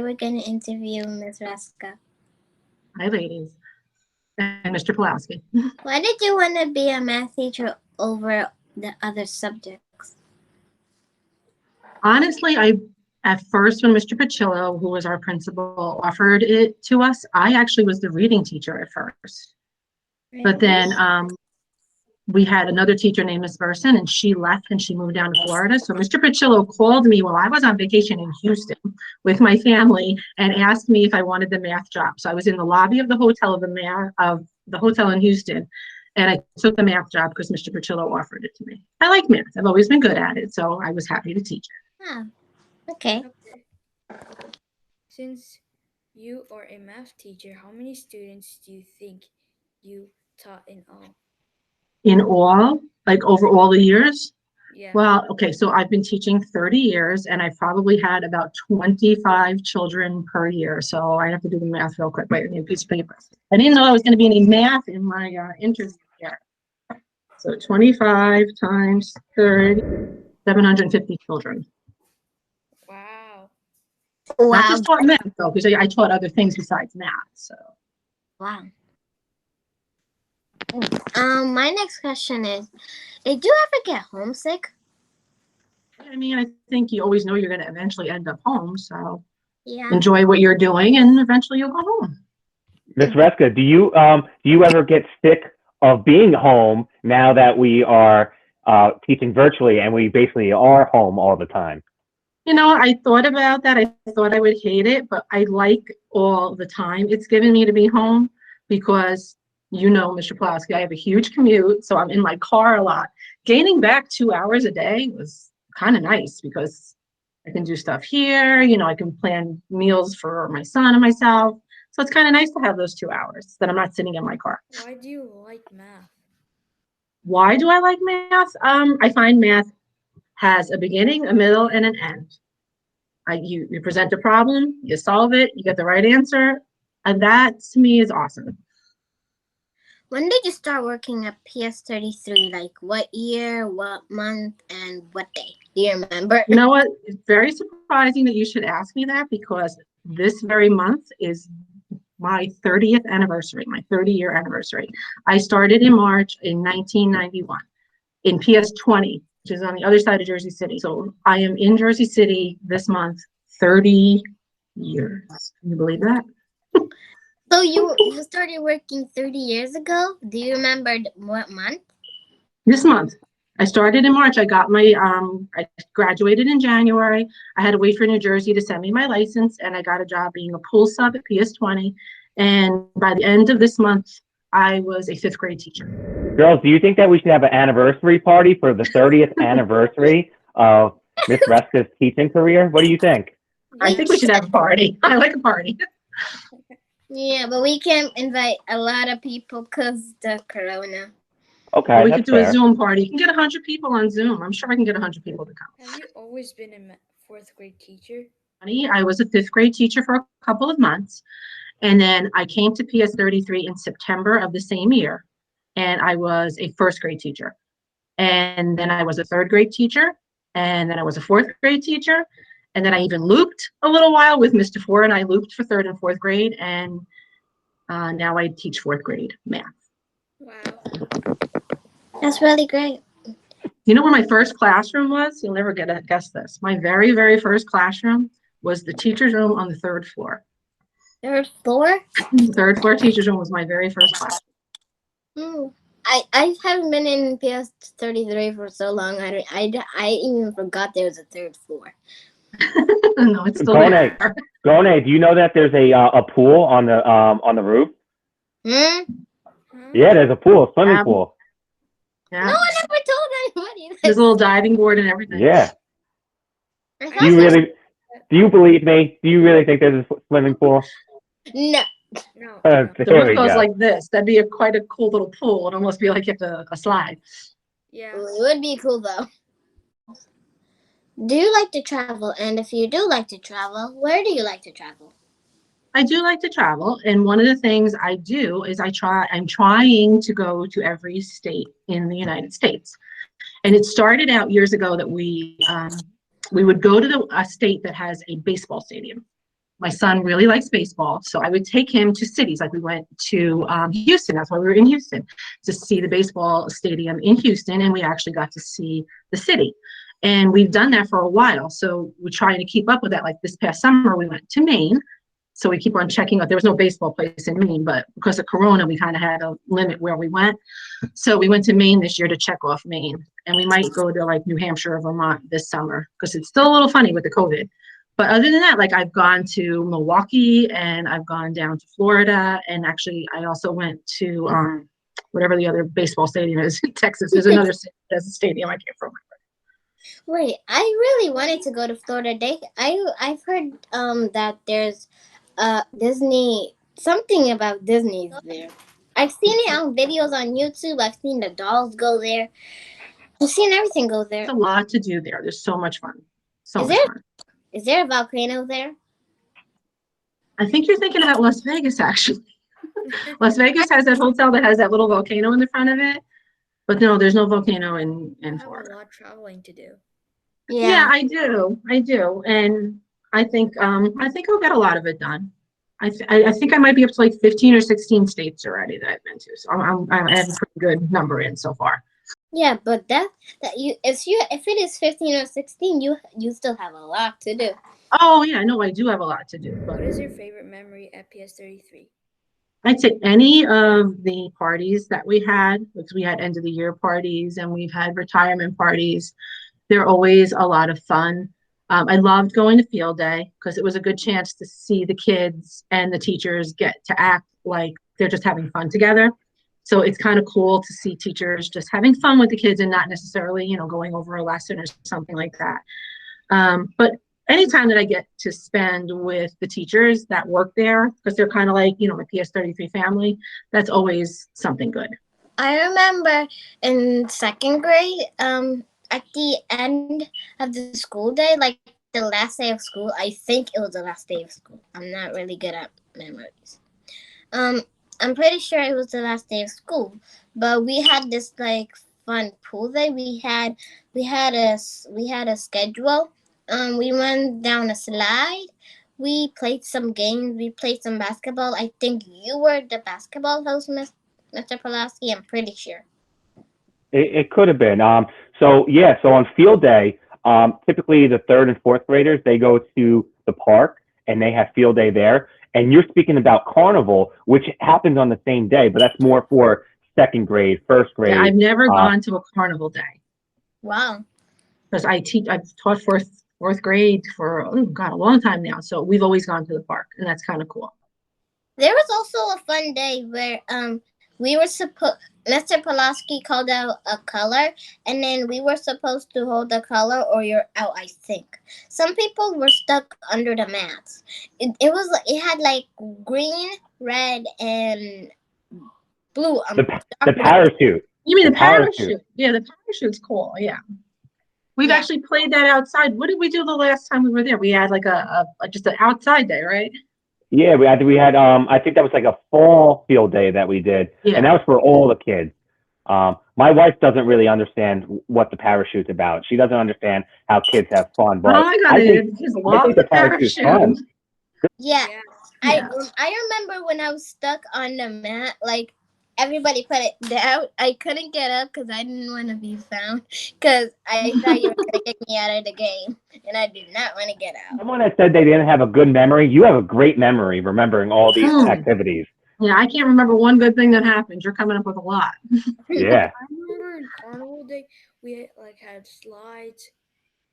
we're going to interview Ms. Reczka. Hi, ladies. And Mr. Pulaski. Why did you want to be a math teacher over the other subjects? Honestly, at first when Mr. Pacillo, who was our principal, offered it to us, I actually was the reading teacher at first. But then we had another teacher named Miss Burson, and she left and she moved down to Florida. So Mr. Pacillo called me while I was on vacation in Houston with my family and asked me if I wanted the math job. So I was in the lobby of the hotel in Houston, and I took the math job because Mr. Pacillo offered it to me. I like math. I've always been good at it, so I was happy to teach it. Oh, okay. Since you are a math teacher, how many students do you think you taught in all? In all, like over all the years? Yeah. Well, okay, so I've been teaching 30 years, and I've probably had about 25 children per year. So I have to do the math real quick. Wait, I need a piece of paper. I didn't know I was going to be any math in my interview here. So 25 times 30, 750 children. Wow. Not just taught math, though, because I taught other things besides math. So. Wow. My next question is, did you ever get homesick? I mean, I think you always know you're going to eventually end up home. So Yeah. enjoy what you're doing, and eventually you'll go home. Miss Reczka, do you ever get sick of being home now that we are teaching virtually and we basically are home all the time? You know, I thought about that. I thought I would hate it, but I like all the time it's given me to be home because, you know, Mr. Pulaski, I have a huge commute, so I'm in my car a lot. Gaining back 2 hours a day was kind of nice because I can do stuff here. You know, I can plan meals for my son and myself. So it's kind of nice to have those 2 hours that I'm not sitting in my car. Why do you like math? Why do I like math? I find math has a beginning, a middle, and an end. You present a problem, you solve it, you get the right answer, and that to me is awesome. When did you start working at PS33? Like what year, what month, and what day? Do you remember? You know what? It's very surprising that you should ask me that because this very month is my 30th anniversary, my 30-year anniversary. I started in March in 1991 in PS20, which is on the other side of Jersey City. So I am in Jersey City this month, 30 years. Can you believe that? So you started working 30 years ago? Do you remember what month? This month. I started in March. I got my, I graduated in January. I had to wait for New Jersey to send me my license, and I got a job being a pool sub at PS20. And by the end of this month, I was a 5th grade teacher. Girls, do you think that we should have an anniversary party for the 30th anniversary of Miss Reczka's teaching career? What do you think? I think we should have a party. I like a party. Yeah, but we can't invite a lot of people because the corona. Okay, Well, we that's could do fair. a Zoom party. You can get 100 people on Zoom. I'm sure I can get 100 people to come. Have you always been a 4th grade teacher? I was a 5th grade teacher for a couple of months. And then I came to PS33 in September of the same year. And I was a 1st grade teacher. And then I was a 3rd grade teacher. And then I was a 4th grade teacher. And then I even looped a little while with Mr. 4, and I looped for 3rd and 4th grade. And now I teach 4th grade math. Wow. That's really great. You know where my first classroom was? You'll never guess this. My very, very first classroom was the teacher's room on the 3rd floor. 3rd floor? 3rd floor teacher's room was my very first class. I haven't been in PS33 for so long. I even forgot there was a 3rd floor. No, it's still Ngone, there. Ngone, do you know that there's a pool on the roof? Hmm? Yeah, there's a pool, a swimming pool. Yeah. No one ever told anybody that. There's a little diving board and everything. Yeah. I Do you really? Do you believe me? Do you really think there's a swimming pool? No. No. The There we roof goes go. like this. That'd be quite a cool little pool. It'd almost be like you have a slide. Yeah. It would be cool though. Do you like to travel? And if you do like to travel, where do you like to travel? I do like to travel, and one of the things I do is I'm trying to go to every state in the United States. And it started out years ago that we would go to a state that has a baseball stadium. my son really likes baseball, so I would take him to cities. Like we went to Houston. That's why we were in Houston, to see the baseball stadium in Houston, and we actually got to see the city. And we've done that for a while, so we're trying to keep up with that. Like this past summer, we went to Maine, so we keep on checking out. There was no baseball place in Maine, but because of Corona, we kind of had a limit where we went. So we went to Maine this year to check off Maine, and we might go to like New Hampshire or Vermont this summer because it's still a little funny with the COVID. But other than that, like I've gone to Milwaukee and I've gone down to Florida, and actually I also went to whatever the other baseball stadium is in Texas. There's another there's a stadium I can't remember. Wait, I really wanted to go to Florida. I've heard that there's Disney, something about Disney's there. I've seen it on videos on YouTube. I've seen the dolls go there. I've seen everything go there. There's a lot to do there. There's so much fun. So Is much there fun. is there a volcano there? I think you're thinking about Las Vegas, actually. Las Vegas has that hotel that has that little volcano in the front of it. But no, there's no volcano in I have a Florida. lot of traveling to do. Yeah, I do. And I think I'll get a lot of it done. I think I might be up to like 15 or 16 states already that I've been to. So I have a pretty good number in so far. Yeah, but that you if it is 15 or 16, you still have a lot to do. Oh yeah, no, I do have a lot to do. But What is your favorite memory at PS33? I'd say any of the parties that we had, because we had end of the year parties and we've had retirement parties. They're always a lot of fun. I loved going to field day because it was a good chance to see the kids and the teachers get to act like they're just having fun together. So it's kind of cool to see teachers just having fun with the kids and not necessarily, going over a lesson or something like that. But anytime that I get to spend with the teachers that work there, because they're kind of like, my PS33 family, that's always something good. I remember in second grade, at the end of the school day, like the last day of school, I think it was the last day of school. I'm not really good at memories. I'm pretty sure it was the last day of school, but we had this like fun pool day. We had a schedule. We went down a slide. We played some games. We played some basketball. I think you were the basketball host, Mr. Pulaski. I'm pretty sure. It could have been. So on field day, typically the third and fourth graders, they go to the park and they have field day there. And you're speaking about carnival, which happens on the same day, but that's more for second grade, first grade. Yeah, I've never gone to a carnival day. Wow. Because I've taught fourth grade for, a long time now. So we've always gone to the park, and that's kind of cool. There was also a fun day where we were supposed, Mr. Pulaski called out a color, and then we were supposed to hold the color or you're out, I think. Some people were stuck under the mats. It had like green, red, and blue. The parachute. You mean the parachute? Yeah, the parachute's cool. Yeah. We've actually played that outside. What did we do the last time we were there? We had like just an outside day, right? Yeah, we had I think that was like a fall field day that we did, and that was for all the kids. My wife doesn't really understand what the parachute's about. She doesn't understand how kids have fun, but oh my God, I think the parachute's fun. Yeah. I remember when I was stuck on the mat, like everybody put it down. I couldn't get up because I didn't want to be found because I thought you were going to kick me out of the game, and I did not want to get out. Someone that said they didn't have a good memory. You have a great memory remembering all these activities. Yeah, I can't remember one good thing that happened. You're coming up with a lot. Yeah. I remember in carnival day we had slides.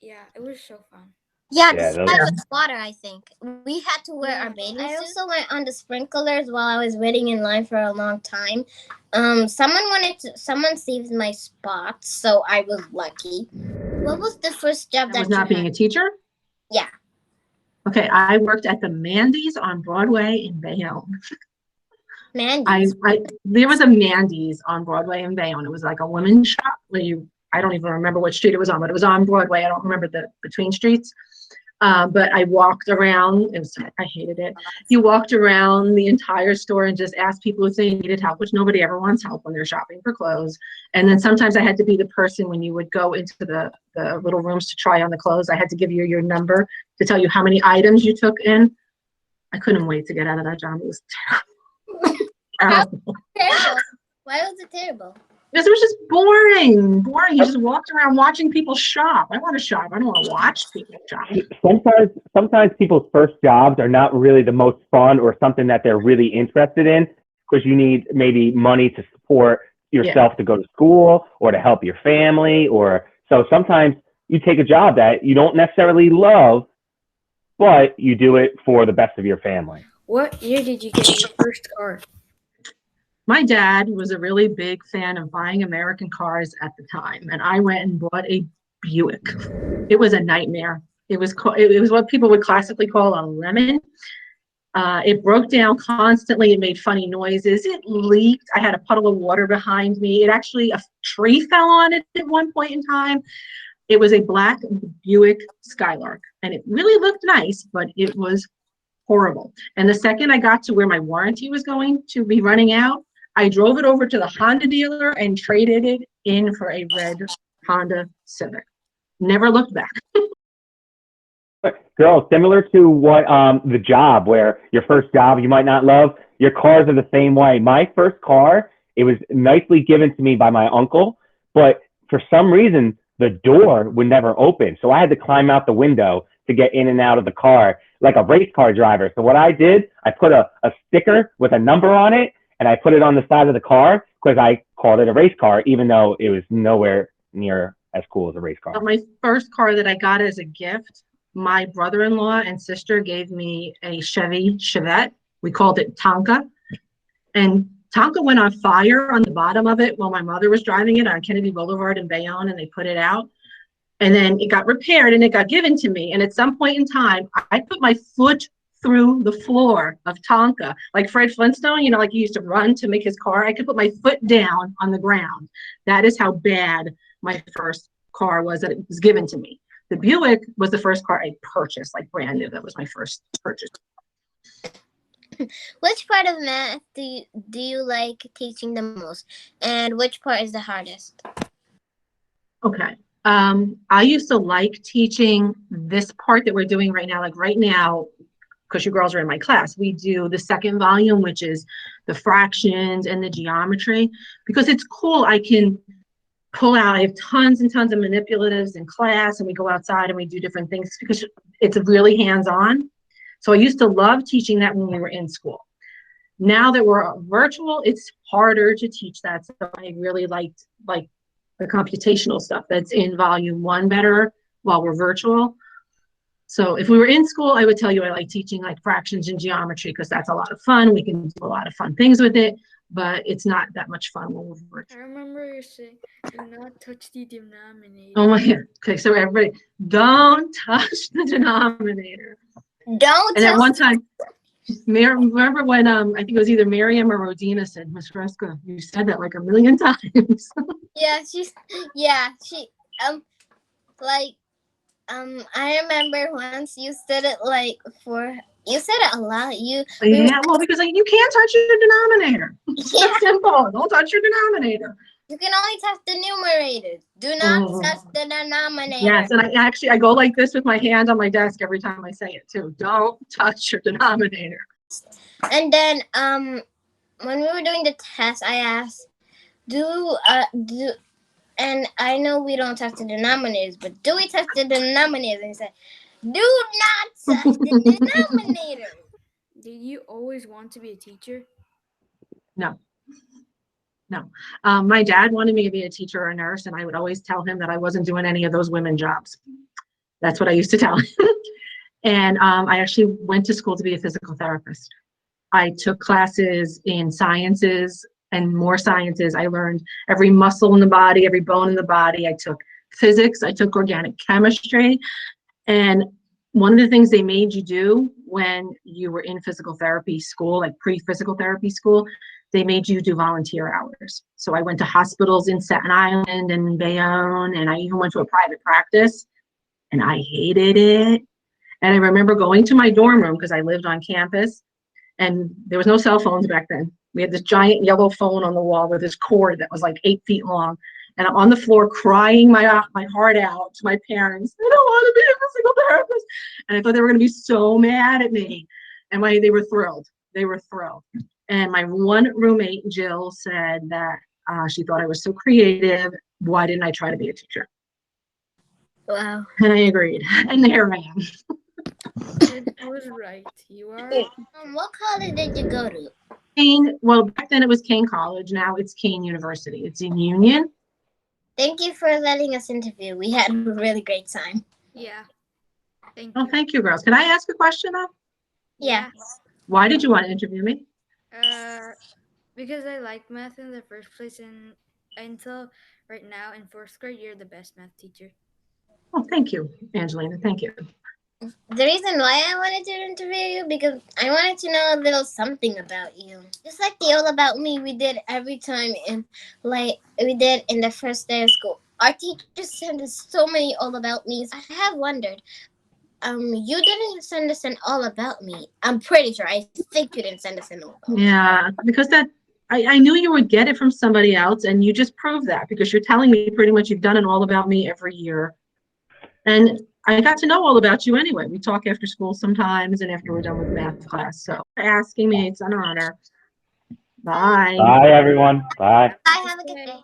Yeah, it was so fun. Yeah, the slides with water, I think. We had to wear our bathing suits. I also went on the sprinklers while I was waiting in line for a long time. Someone saved my spot, so I was lucky. What was the first job that was not being a teacher? Yeah. Okay, I worked at the Mandy's on Broadway in Bayonne. Mandy's? There was a Mandy's on Broadway in Bayonne. It was like a women's shop where I don't even remember what street it was on, but it was on Broadway. I don't remember the between streets. But I walked around. I hated it. You walked around the entire store and just asked people if they needed help, which nobody ever wants help when they're shopping for clothes. And then sometimes I had to be the person when you would go into the little rooms to try on the clothes. I had to give you your number to tell you how many items you took in. I couldn't wait to get out of that job. It was How terrible. terrible? Why was it terrible? Because it was just boring. You just walked around watching people shop. I want to shop. I don't want to watch people shop. Sometimes people's first jobs are not really the most fun or something that they're really interested in because you need maybe money to support yourself to go to school or to help your family, or so sometimes you take a job that you don't necessarily love, but you do it for the best of your family. What year did you get your first car? My dad was a really big fan of buying American cars at the time, and I went and bought a Buick. It was a nightmare. It was what people would classically call a lemon. It broke down constantly. It made funny noises. It leaked. I had a puddle of water behind me. A tree fell on it at one point in time. It was a black Buick Skylark, and it really looked nice, but it was horrible. And the second I got to where my warranty was going to be running out, I drove it over to the Honda dealer and traded it in for a red Honda Civic. Never looked back. Girl, similar to what the job where your first job you might not love, your cars are the same way. My first car, it was nicely given to me by my uncle, but for some reason the door would never open. So I had to climb out the window to get in and out of the car like a race car driver. So what I did, I put a sticker with a number on it and I put it on the side of the car because I called it a race car, even though it was nowhere near as cool as a race car. My first car that I got as a gift, my brother-in-law and sister gave me a Chevy Chevette. We called it Tonka. And Tonka went on fire on the bottom of it while my mother was driving it on Kennedy Boulevard in Bayonne, and they put it out. And then it got repaired and it got given to me. And at some point in time, I put my foot through the floor of Tonka, like Fred Flintstone, like he used to run to make his car. I could put my foot down on the ground. That is how bad my first car was that it was given to me. The Buick was the first car I purchased, like brand new. That was my first purchase. Which part of math do you like teaching the most, and which part is the hardest? Okay. I used to like teaching this part that we're doing right now. Like right now, because you girls are in my class, we do the second volume, which is the fractions and the geometry, because it's cool. I can pull out, I have tons and tons of manipulatives in class, and we go outside and we do different things because it's really hands-on. So I used to love teaching that when we were in school. Now that we're virtual, it's harder to teach that. So I really liked the computational stuff that's in volume 1 better while we're virtual. So if we were in school, I would tell you I like teaching like fractions and geometry because that's a lot of fun. We can do a lot of fun things with it, but it's not that much fun when we're virtual. I remember you saying, do not touch the denominator. Oh my God. Okay, so everybody, don't touch the denominator. Don't. And at one time, remember when I think it was either Miriam or Rodina said, Miss Reczka, you said that like a million times. I remember once you said it you said it a lot. Well, because you can't touch your denominator. It's that simple. Don't touch your denominator. You can only touch the numerator. Do not touch the denominator. Yes, and I go like this with my hand on my desk every time I say it too. Don't touch your denominator. And then when we were doing the test, I asked, and I know we don't touch the denominators, but do we touch the denominators? And he said, do not touch the denominator. Did you always want to be a teacher? No. My dad wanted me to be a teacher or a nurse, and I would always tell him that I wasn't doing any of those women jobs. That's what I used to tell him. And I actually went to school to be a physical therapist. I took classes in sciences and more sciences. I learned every muscle in the body, every bone in the body. I took physics, I took organic chemistry. And one of the things they made you do when you were in physical therapy school, like pre-physical therapy school, they made you do volunteer hours. So I went to hospitals in Staten Island and Bayonne, and I even went to a private practice, and I hated it. And I remember going to my dorm room because I lived on campus, and there was no cell phones back then. We had this giant yellow phone on the wall with this cord that was like 8 feet long. And I'm on the floor crying my heart out to my parents. I don't want to be a physical therapist. And I thought they were going to be so mad at me. And they were thrilled. They were thrilled. And my one roommate, Jill, said that she thought I was so creative. Why didn't I try to be a teacher? Wow. And I agreed. And there I am. And I was right. You are. What college did you go to? Kane, well, back then it was Kane College. Now it's Kane University. It's in Union. Thank you for letting us interview. We had a really great time. Yeah. Thank Oh, you. thank you, girls. Can I ask a question, though? Yeah. Why did you want to interview me? Because I like math in the first place, and until right now in fourth grade, you're the best math teacher. Oh, thank you, Angelina. Thank you. The reason why I wanted to interview you because I wanted to know a little something about you. Just like the All About Me we did every time we did in the first day of school. Our teachers sent us so many All About Me's. I have wondered, you didn't send us an All About Me. I'm pretty sure. I think you didn't send us an All About Me. Yeah, because I knew you would get it from somebody else, and you just proved that because you're telling me pretty much you've done an All About Me every year. And I got to know all about you anyway. We talk after school sometimes and after we're done with math class. So for asking me, it's an honor. Bye. Bye, everyone. Bye. Bye. Have a good day.